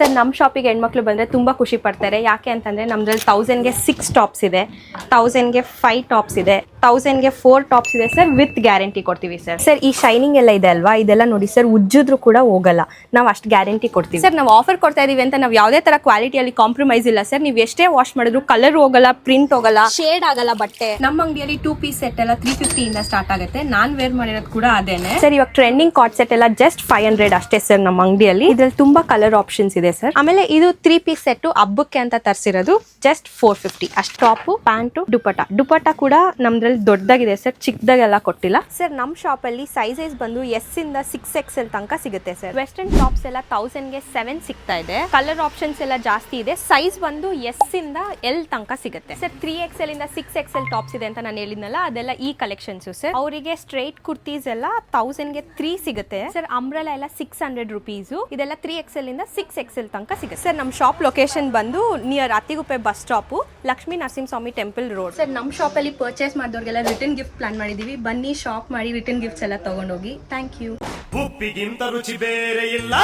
Sir ನಮ್ಮ ಶಾಪಿಗೆ ಹೆಣ್ಮಕ್ಳು ಬಂದರೆ ತುಂಬ ಖುಷಿ ಪಡ್ತಾರೆ. ಯಾಕೆ ಅಂತಂದರೆ ನಮ್ಮದ್ರಲ್ಲಿ 1000ಗೆ 6 ಟಾಪ್ಸ್ ಇದೆ, 1000ಗೆ 5 ಟಾಪ್ಸ್ ಇದೆ, 1000ಗೆ 4 ಟಾಪ್ಸ್ ಇದೆ ಸರ್. ವಿತ್ ಗ್ಯಾರಂಟಿ ಕೊಡ್ತೀವಿ ಸರ್. ಸರ್ ಈ ಶೈನಿಂಗ್ ಎಲ್ಲ ಇದೆ ಅಲ್ವಾ, ಇದೆಲ್ಲ ನೋಡಿ ಸರ್, ಉಜ್ಜಿದ್ರು ಕೂಡ ಹೋಗಲ್ಲ, ನಾವು ಅಷ್ಟು ಗ್ಯಾರಂಟಿ ಕೊಡ್ತೀವಿ ಸರ್. ನಾವು ಆಫರ್ ಕೊಡ್ತಾ ಇದೀವಿ ಅಂತ ನಾವು ಯಾವುದೇ ತರ ಕ್ವಾಲಿಟಿಯಲ್ಲಿ ಕಾಂಪ್ರಮೈಸ್ ಇಲ್ಲ ಸರ್. ನೀವು ಎಷ್ಟೇ ವಾಶ್ ಮಾಡಿದ್ರು ಕಲರ್ ಹೋಗಲ್ಲ, ಪ್ರಿಂಟ್ ಹೋಗಲ್ಲ, ಶೇಡ್ ಆಗಲ್ಲ ಬಟ್ಟೆ. ನಮ್ಮ ಅಂಗಡಿಯಲ್ಲಿ 2 ಪೀಸ್ ಸೆಟ್ ಎಲ್ಲ 350 ಇಂದ ಸ್ಟಾರ್ಟ್ ಆಗುತ್ತೆ. ನಾನ್ ವೇರ್ ಮಾಡಿರೋದು ಕೂಡ ಅದೇನೆ ಸರ್. ಇವಾಗ ಟ್ರೆಂಡಿಂಗ್ ಕಾರ್ಡ್ ಸೆಟ್ ಎಲ್ಲ ಜಸ್ಟ್ 500 ಅಷ್ಟೇ ಸರ್ ನಮ್ಮ ಅಂಗಡಿಯಲ್ಲಿ. ಇದ್ರಲ್ಲಿ ತುಂಬಾ ಕಲರ್ ಆಪ್ಷನ್ಸ್ ಇದೆ ಸರ್. ಆಮೇಲೆ ಇದು 3 ಪೀಸ್ ಸೆಟ್ ಹಬ್ಬಕ್ಕೆ ಅಂತ ತರಿಸಿರೋದು ಜಸ್ಟ್ 450 ಅಷ್ಟು. ಟಾಪ್, ಪ್ಯಾಂಟು, ದುಪಟ್ಟ ಕೂಡ ನಮ್ದ್ರಲ್ಲಿ ದೊಡ್ಡದಾಗಿದೆ ಸರ್, ಚಿಕ್ಕದಾಗೆಲ್ಲ ಕೊಟ್ಟಿಲ್ಲ ಸರ್. ನಮ್ಮ ಶಾಪ್ ಅಲ್ಲಿ ಸೈಜಸ್ ಬಂದು S ಇಂದ 6XL ತನಕ ಸಿಗುತ್ತೆ ಸರ್. ವೆಸ್ಟರ್ನ್ ಟಾಪ್ಸ್ ಎಲ್ಲ 1000ಗೆ 7 ಸಿಗ್ತಾ ಇದೆ. ಕಲರ್ ಆಪ್ಷನ್ಸ್ ಎಲ್ಲ ಜಾಸ್ತಿ ಇದೆ. ಸೈಜ್ ಬಂದು S ಇಂದ L ತನಕ ಸಿಗುತ್ತೆ ಸರ್. 3XL ಇಂದ 6XL ಟಾಪ್ಸ್ ಇದೆ ಅಂತ ನಾನು ಹೇಳಿದ್ನಲ್ಲ, ಅದೆಲ್ಲ ಈ ಕಲೆಕ್ಷನ್ಸ್ ಸರ್. ಅವರಿಗೆ ಸ್ಟ್ರೈಟ್ ಕುರ್ತೀಸ್ ಎಲ್ಲ 1000ಗೆ 3 ಸಿಗುತ್ತೆ ಸರ್. ಅಂಬ್ರೆಲಾ ಎಲ್ಲ 600 ರುಪೀಸ್. ಇದೆಲ್ಲ 3XL ಇಂದ 6XL ತನಕ ಸಿಗುತ್ತೆ ಸರ್. ನಮ್ಮ ಶಾಪ್ ಲೊಕೇಶನ್ ಬಂದು near Attiguppe bus stop, Lakshmi Narasimhaswamy temple road sir. ನಮ್ಮ ಶಾಪ್ ಅಲ್ಲಿ ಪರ್ಚೇಸ್ ಮಾಡಿದವ್ರಿಗೆಲ್ಲ ರಿಟರ್ನ್ ಗಿಫ್ಟ್ ಪ್ಲಾನ್ ಮಾಡಿದೀವಿ. ಬನ್ನಿ ಶಾಪ್ ಮಾಡಿ ರಿಟರ್ನ್ ಗಿಫ್ಟ್ಸ್ ಎಲ್ಲ ತಗೊಂಡೋಗಿ. Thank you. ಉಪ್ಪಿಗಿಂತ ರುಚಿ ಬೇರೆ ಇಲ್ಲ.